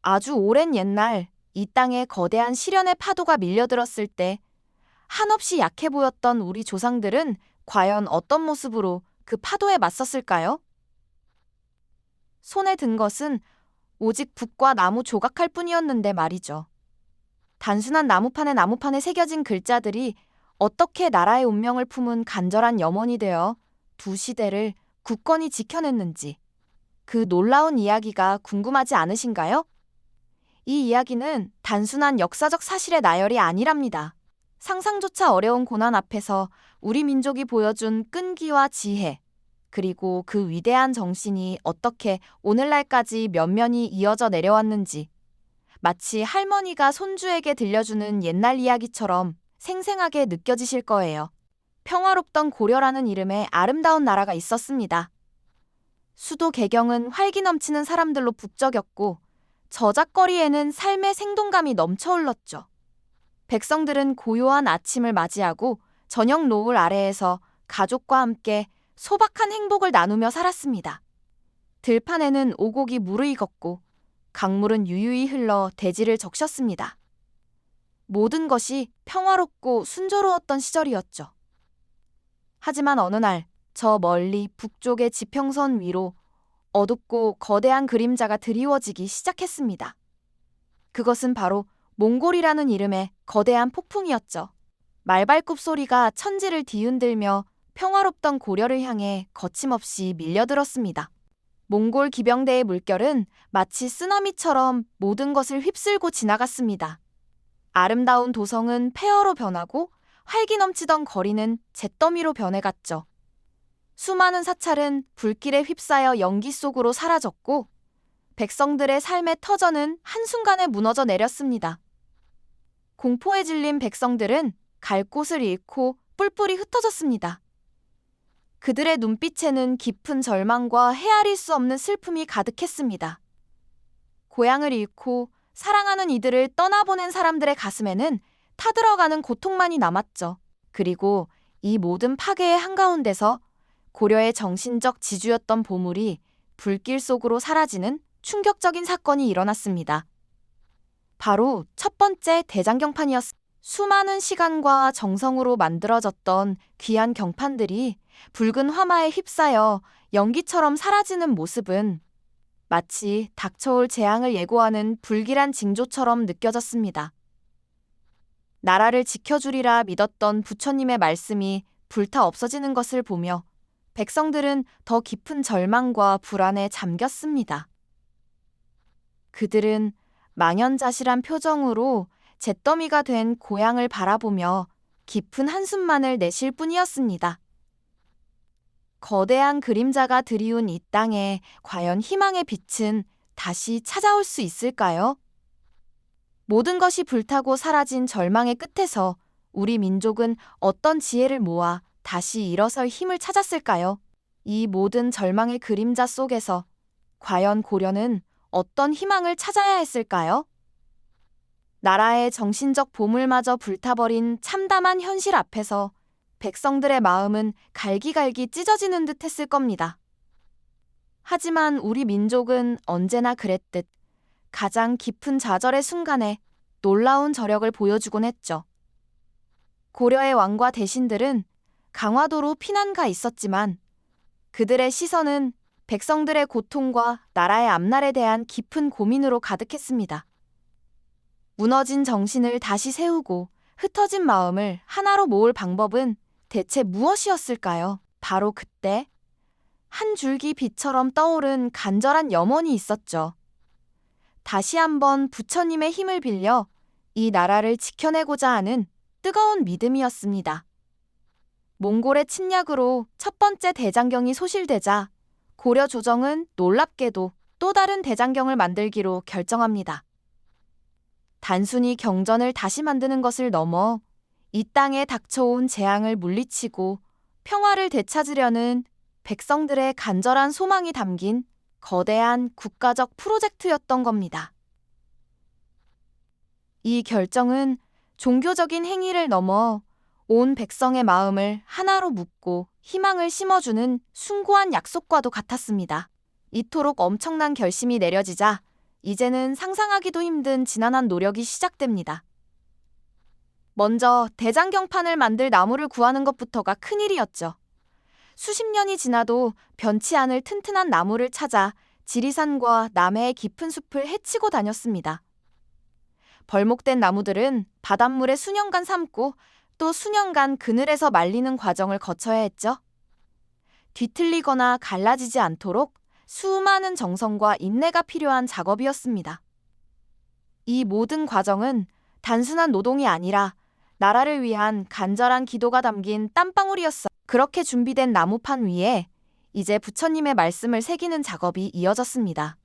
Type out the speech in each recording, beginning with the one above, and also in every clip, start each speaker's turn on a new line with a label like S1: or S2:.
S1: 아주 오랜 옛날 이 땅에 거대한 시련의 파도가 밀려들었을 때 한없이 약해 보였던 우리 조상들은 과연 어떤 모습으로 그 파도에 맞섰을까요? 손에 든 것은 오직 붓과 나무 조각할 뿐이었는데 말이죠. 단순한 나무판에 새겨진 글자들이 어떻게 나라의 운명을 품은 간절한 염원이 되어 두 시대를 굳건히 지켜냈는지 그 놀라운 이야기가 궁금하지 않으신가요? 이 이야기는 단순한 역사적 사실의 나열이 아니랍니다. 상상조차 어려운 고난 앞에서 우리 민족이 보여준 끈기와 지혜, 그리고 그 위대한 정신이 어떻게 오늘날까지 면면히 이어져 내려왔는지, 마치 할머니가 손주에게 들려주는 옛날 이야기처럼 생생하게 느껴지실 거예요. 평화롭던 고려라는 이름의 아름다운 나라가 있었습니다. 수도 개경은 활기 넘치는 사람들로 북적였고, 저작거리에는 삶의 생동감이 넘쳐 흘렀죠. 백성들은 고요한 아침을 맞이하고 저녁 노을 아래에서 가족과 함께 소박한 행복을 나누며 살았습니다. 들판에는 오곡이 무르익었고 강물은 유유히 흘러 대지를 적셨습니다. 모든 것이 평화롭고 순조로웠던 시절이었죠. 하지만 어느 날 저 멀리 북쪽의 지평선 위로 어둡고 거대한 그림자가 드리워지기 시작했습니다. 그것은 바로 몽골이라는 이름의 거대한 폭풍이었죠. 말발굽 소리가 천지를 뒤흔들며 평화롭던 고려를 향해 거침없이 밀려들었습니다. 몽골 기병대의 물결은 마치 쓰나미처럼 모든 것을 휩쓸고 지나갔습니다. 아름다운 도성은 폐허로 변하고 활기 넘치던 거리는 잿더미로 변해갔죠. 수많은 사찰은 불길에 휩싸여 연기 속으로 사라졌고 백성들의 삶의 터전은 한순간에 무너져 내렸습니다. 공포에 질린 백성들은 갈 곳을 잃고 뿔뿔이 흩어졌습니다. 그들의 눈빛에는 깊은 절망과 헤아릴 수 없는 슬픔이 가득했습니다. 고향을 잃고 사랑하는 이들을 떠나보낸 사람들의 가슴에는 타들어가는 고통만이 남았죠. 그리고 이 모든 파괴의 한가운데서 고려의 정신적 지주였던 보물이 불길 속으로 사라지는 충격적인 사건이 일어났습니다. 바로 첫 번째 대장경판이었습니다. 수많은 시간과 정성으로 만들어졌던 귀한 경판들이 붉은 화마에 휩싸여 연기처럼 사라지는 모습은 마치 닥쳐올 재앙을 예고하는 불길한 징조처럼 느껴졌습니다. 나라를 지켜주리라 믿었던 부처님의 말씀이 불타 없어지는 것을 보며 백성들은 더 깊은 절망과 불안에 잠겼습니다. 그들은 망연자실한 표정으로 잿더미가 된 고향을 바라보며 깊은 한숨만을 내쉴 뿐이었습니다. 거대한 그림자가 드리운 이 땅에 과연 희망의 빛은 다시 찾아올 수 있을까요? 모든 것이 불타고 사라진 절망의 끝에서 우리 민족은 어떤 지혜를 모아 다시 일어설 힘을 찾았을까요? 이 모든 절망의 그림자 속에서 과연 고려는 어떤 희망을 찾아야 했을까요? 나라의 정신적 보물마저 불타버린 참담한 현실 앞에서 백성들의 마음은 갈기갈기 찢어지는 듯 했을 겁니다. 하지만 우리 민족은 언제나 그랬듯 가장 깊은 좌절의 순간에 놀라운 저력을 보여주곤 했죠. 고려의 왕과 대신들은 강화도로 피난 가 있었지만 그들의 시선은 백성들의 고통과 나라의 앞날에 대한 깊은 고민으로 가득했습니다. 무너진 정신을 다시 세우고 흩어진 마음을 하나로 모을 방법은 대체 무엇이었을까요? 바로 그때 한 줄기 빛처럼 떠오른 간절한 염원이 있었죠. 다시 한번 부처님의 힘을 빌려 이 나라를 지켜내고자 하는 뜨거운 믿음이었습니다. 몽골의 침략으로 첫 번째 대장경이 소실되자 고려 조정은 놀랍게도 또 다른 대장경을 만들기로 결정합니다. 단순히 경전을 다시 만드는 것을 넘어 이 땅에 닥쳐온 재앙을 물리치고 평화를 되찾으려는 백성들의 간절한 소망이 담긴 거대한 국가적 프로젝트였던 겁니다. 이 결정은 종교적인 행위를 넘어 온 백성의 마음을 하나로 묶고 희망을 심어주는 숭고한 약속과도 같았습니다. 이토록 엄청난 결심이 내려지자 이제는 상상하기도 힘든 지난한 노력이 시작됩니다. 먼저 대장경판을 만들 나무를 구하는 것부터가 큰일이었죠. 수십 년이 지나도 변치 않을 튼튼한 나무를 찾아 지리산과 남해의 깊은 숲을 헤치고 다녔습니다. 벌목된 나무들은 바닷물에 수년간 삶고 또 수년간 그늘에서 말리는 과정을 거쳐야 했죠. 뒤틀리거나 갈라지지 않도록 수많은 정성과 인내가 필요한 작업이었습니다. 이 모든 과정은 단순한 노동이 아니라 나라를 위한 간절한 기도가 담긴 땀방울이었어요. 그렇게 준비된 나무판 위에 이제 부처님의 말씀을 새기는 작업이 이어졌습니다.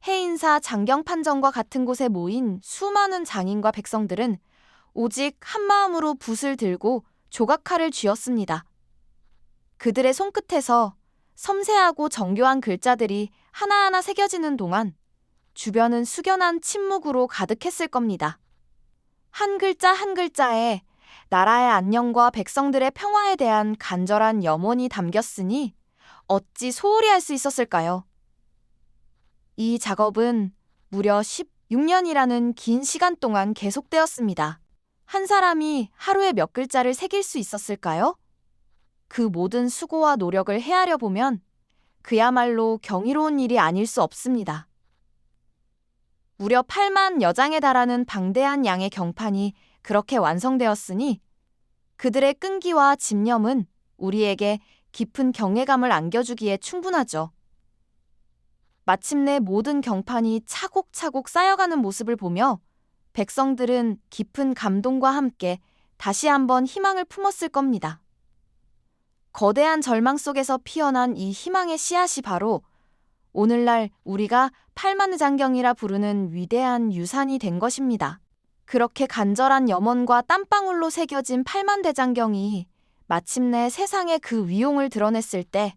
S1: 해인사 장경판정과 같은 곳에 모인 수많은 장인과 백성들은 오직 한마음으로 붓을 들고 조각칼을 쥐었습니다. 그들의 손끝에서 섬세하고 정교한 글자들이 하나하나 새겨지는 동안 주변은 숙연한 침묵으로 가득했을 겁니다. 한 글자 한 글자에 나라의 안녕과 백성들의 평화에 대한 간절한 염원이 담겼으니 어찌 소홀히 할 수 있었을까요? 이 작업은 무려 16년이라는 긴 시간 동안 계속되었습니다. 한 사람이 하루에 몇 글자를 새길 수 있었을까요? 그 모든 수고와 노력을 헤아려 보면 그야말로 경이로운 일이 아닐 수 없습니다. 무려 8만 여장에 달하는 방대한 양의 경판이 그렇게 완성되었으니 그들의 끈기와 집념은 우리에게 깊은 경외감을 안겨주기에 충분하죠. 마침내 모든 경판이 차곡차곡 쌓여가는 모습을 보며 백성들은 깊은 감동과 함께 다시 한번 희망을 품었을 겁니다. 거대한 절망 속에서 피어난 이 희망의 씨앗이 바로 오늘날 우리가 팔만의장경이라 부르는 위대한 유산이 된 것입니다. 그렇게 간절한 염원과 땀방울로 새겨진 팔만대장경이 마침내 세상에 그 위용을 드러냈을 때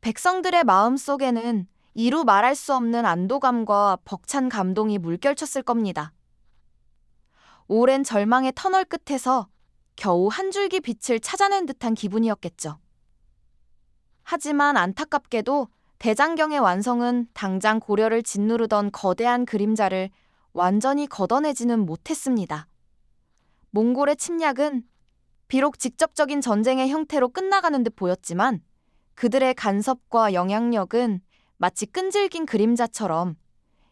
S1: 백성들의 마음 속에는 이루 말할 수 없는 안도감과 벅찬 감동이 물결쳤을 겁니다. 오랜 절망의 터널 끝에서 겨우 한 줄기 빛을 찾아낸 듯한 기분이었겠죠. 하지만 안타깝게도 대장경의 완성은 당장 고려를 짓누르던 거대한 그림자를 완전히 걷어내지는 못했습니다. 몽골의 침략은 비록 직접적인 전쟁의 형태로 끝나가는 듯 보였지만 그들의 간섭과 영향력은 마치 끈질긴 그림자처럼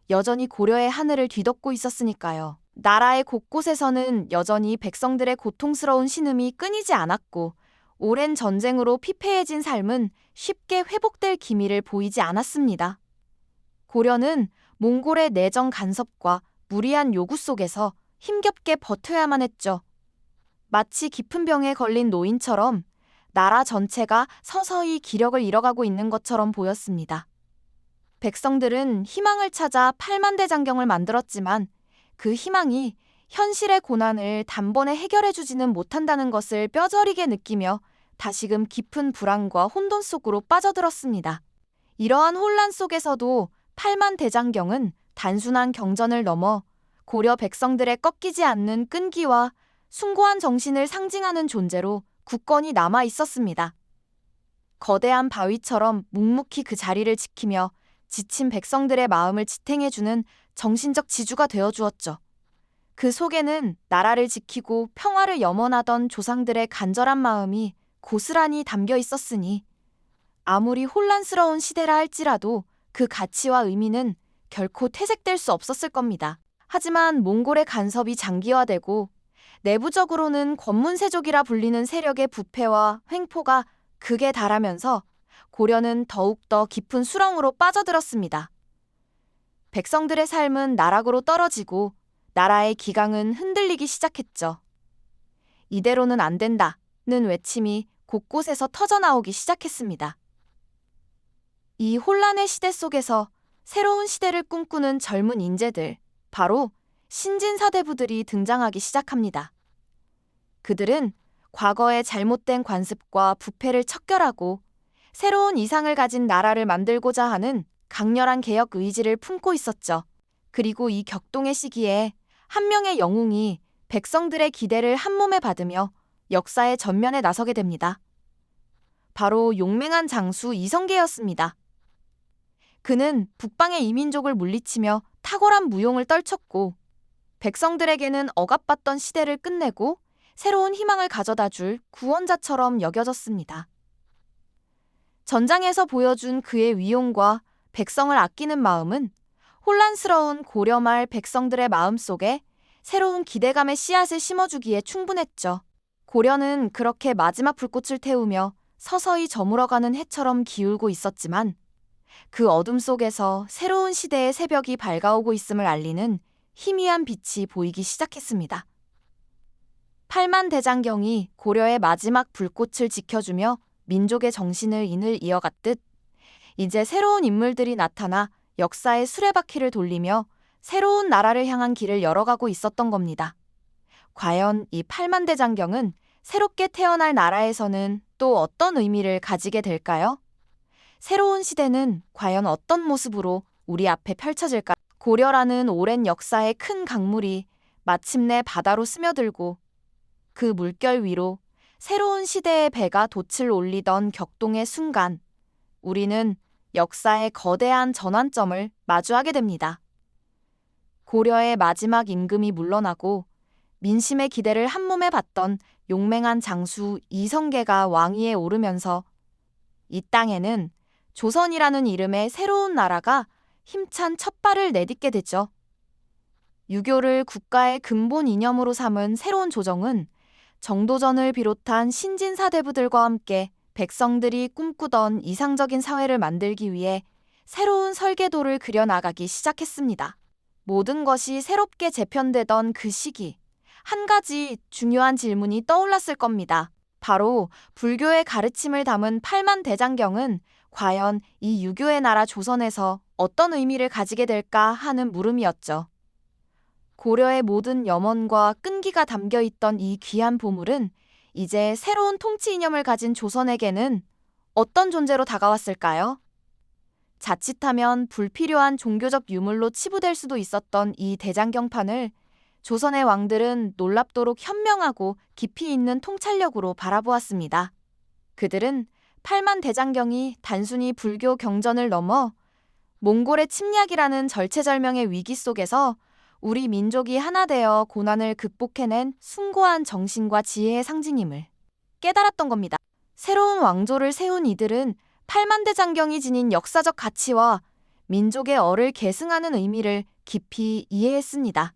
S1: 여전히 고려의 하늘을 뒤덮고 있었으니까요. 나라의 곳곳에서는 여전히 백성들의 고통스러운 신음이 끊이지 않았고 오랜 전쟁으로 피폐해진 삶은 쉽게 회복될 기미를 보이지 않았습니다. 고려는 몽골의 내정 간섭과 무리한 요구 속에서 힘겹게 버텨야만 했죠. 마치 깊은 병에 걸린 노인처럼 나라 전체가 서서히 기력을 잃어가고 있는 것처럼 보였습니다. 백성들은 희망을 찾아 팔만대장경을 만들었지만 그 희망이 현실의 고난을 단번에 해결해주지는 못한다는 것을 뼈저리게 느끼며 다시금 깊은 불안과 혼돈 속으로 빠져들었습니다. 이러한 혼란 속에서도 팔만대장경은 단순한 경전을 넘어 고려 백성들의 꺾이지 않는 끈기와 숭고한 정신을 상징하는 존재로 굳건히 남아 있었습니다. 거대한 바위처럼 묵묵히 그 자리를 지키며 지친 백성들의 마음을 지탱해주는 정신적 지주가 되어주었죠. 그 속에는 나라를 지키고 평화를 염원하던 조상들의 간절한 마음이 고스란히 담겨 있었으니 아무리 혼란스러운 시대라 할지라도 그 가치와 의미는 결코 퇴색될 수 없었을 겁니다. 하지만 몽골의 간섭이 장기화되고 내부적으로는 권문세족이라 불리는 세력의 부패와 횡포가 극에 달하면서 고려는 더욱더 깊은 수렁으로 빠져들었습니다. 백성들의 삶은 나락으로 떨어지고 나라의 기강은 흔들리기 시작했죠. 이대로는 안 된다는 외침이 곳곳에서 터져나오기 시작했습니다. 이 혼란의 시대 속에서 새로운 시대를 꿈꾸는 젊은 인재들, 바로 신진사대부들이 등장하기 시작합니다. 그들은 과거의 잘못된 관습과 부패를 척결하고 새로운 이상을 가진 나라를 만들고자 하는 강렬한 개혁 의지를 품고 있었죠. 그리고 이 격동의 시기에 한 명의 영웅이 백성들의 기대를 한몸에 받으며 역사의 전면에 나서게 됩니다. 바로 용맹한 장수 이성계였습니다. 그는 북방의 이민족을 물리치며 탁월한 무용을 떨쳤고 백성들에게는 억압받던 시대를 끝내고 새로운 희망을 가져다 줄 구원자처럼 여겨졌습니다. 전장에서 보여준 그의 위용과 백성을 아끼는 마음은 혼란스러운 고려 말 백성들의 마음속에 새로운 기대감의 씨앗을 심어주기에 충분했죠. 고려는 그렇게 마지막 불꽃을 태우며 서서히 저물어가는 해처럼 기울고 있었지만 그 어둠 속에서 새로운 시대의 새벽이 밝아오고 있음을 알리는 희미한 빛이 보이기 시작했습니다. 팔만대장경이 고려의 마지막 불꽃을 지켜주며 민족의 정신을 이어갔듯 이제 새로운 인물들이 나타나 역사의 수레바퀴를 돌리며 새로운 나라를 향한 길을 열어가고 있었던 겁니다. 과연 이 팔만대장경은 새롭게 태어날 나라에서는 또 어떤 의미를 가지게 될까요? 새로운 시대는 과연 어떤 모습으로 우리 앞에 펼쳐질까? 고려라는 오랜 역사의 큰 강물이 마침내 바다로 스며들고 그 물결 위로 새로운 시대의 배가 돛을 올리던 격동의 순간, 우리는 역사의 거대한 전환점을 마주하게 됩니다. 고려의 마지막 임금이 물러나고 민심의 기대를 한몸에 받던 용맹한 장수 이성계가 왕위에 오르면서 이 땅에는 조선이라는 이름의 새로운 나라가 힘찬 첫발을 내딛게 되죠. 유교를 국가의 근본 이념으로 삼은 새로운 조정은 정도전을 비롯한 신진사대부들과 함께 백성들이 꿈꾸던 이상적인 사회를 만들기 위해 새로운 설계도를 그려나가기 시작했습니다. 모든 것이 새롭게 재편되던 그 시기, 한 가지 중요한 질문이 떠올랐을 겁니다. 바로 불교의 가르침을 담은 팔만대장경은 과연 이 유교의 나라 조선에서 어떤 의미를 가지게 될까 하는 물음이었죠. 고려의 모든 염원과 끈기가 담겨있던 이 귀한 보물은 이제 새로운 통치 이념을 가진 조선에게는 어떤 존재로 다가왔을까요? 자칫하면 불필요한 종교적 유물로 치부될 수도 있었던 이 대장경판을 조선의 왕들은 놀랍도록 현명하고 깊이 있는 통찰력으로 바라보았습니다. 그들은 팔만대장경이 단순히 불교 경전을 넘어 몽골의 침략이라는 절체절명의 위기 속에서 우리 민족이 하나 되어 고난을 극복해낸 숭고한 정신과 지혜의 상징임을 깨달았던 겁니다. 새로운 왕조를 세운 이들은 팔만대장경이 지닌 역사적 가치와 민족의 얼을 계승하는 의미를 깊이 이해했습니다.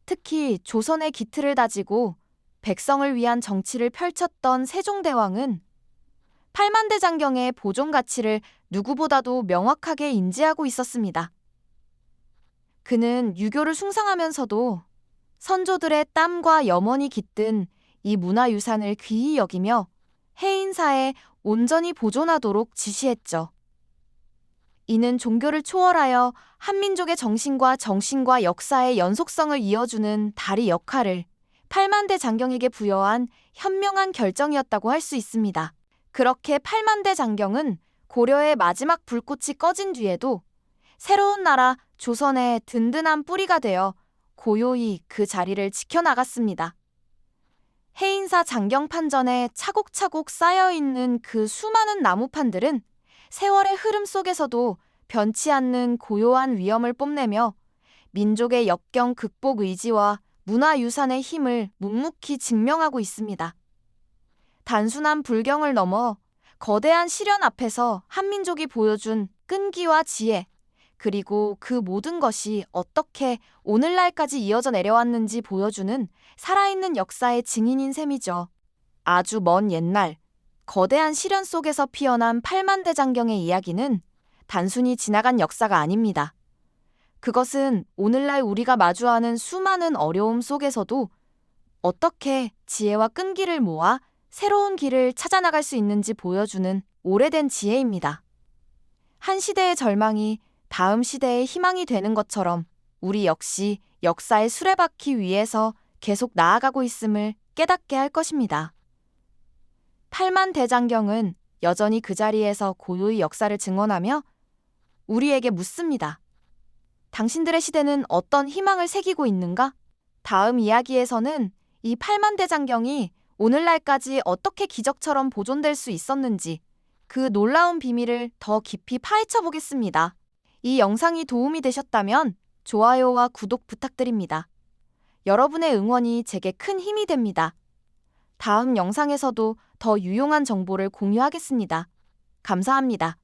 S1: 특히 조선의 기틀을 다지고 백성을 위한 정치를 펼쳤던 세종대왕은 팔만대장경의 보존 가치를 누구보다도 명확하게 인지하고 있었습니다. 그는 유교를 숭상하면서도 선조들의 땀과 염원이 깃든 이 문화유산을 귀히 여기며 해인사에 온전히 보존하도록 지시했죠. 이는 종교를 초월하여 한민족의 정신과 역사의 연속성을 이어주는 다리 역할을 팔만대장경에게 부여한 현명한 결정이었다고 할 수 있습니다. 그렇게 팔만대장경은 고려의 마지막 불꽃이 꺼진 뒤에도 새로운 나라 조선의 든든한 뿌리가 되어 고요히 그 자리를 지켜나갔습니다. 해인사 장경판전에 차곡차곡 쌓여있는 그 수많은 나무판들은 세월의 흐름 속에서도 변치 않는 고요한 위엄을 뽐내며 민족의 역경 극복 의지와 문화유산의 힘을 묵묵히 증명하고 있습니다. 단순한 불경을 넘어 거대한 시련 앞에서 한민족이 보여준 끈기와 지혜, 그리고 그 모든 것이 어떻게 오늘날까지 이어져 내려왔는지 보여주는 살아있는 역사의 증인인 셈이죠. 아주 먼 옛날, 거대한 시련 속에서 피어난 팔만대장경의 이야기는 단순히 지나간 역사가 아닙니다. 그것은 오늘날 우리가 마주하는 수많은 어려움 속에서도 어떻게 지혜와 끈기를 모아 새로운 길을 찾아나갈 수 있는지 보여주는 오래된 지혜입니다. 한 시대의 절망이 다음 시대의 희망이 되는 것처럼 우리 역시 역사의 수레바퀴 위에서 계속 나아가고 있음을 깨닫게 할 것입니다. 팔만대장경은 여전히 그 자리에서 고요히 역사를 증언하며 우리에게 묻습니다. 당신들의 시대는 어떤 희망을 새기고 있는가? 다음 이야기에서는 이 팔만대장경이 오늘날까지 어떻게 기적처럼 보존될 수 있었는지, 그 놀라운 비밀을 더 깊이 파헤쳐 보겠습니다. 이 영상이 도움이 되셨다면 좋아요와 구독 부탁드립니다. 여러분의 응원이 제게 큰 힘이 됩니다. 다음 영상에서도 더 유용한 정보를 공유하겠습니다. 감사합니다.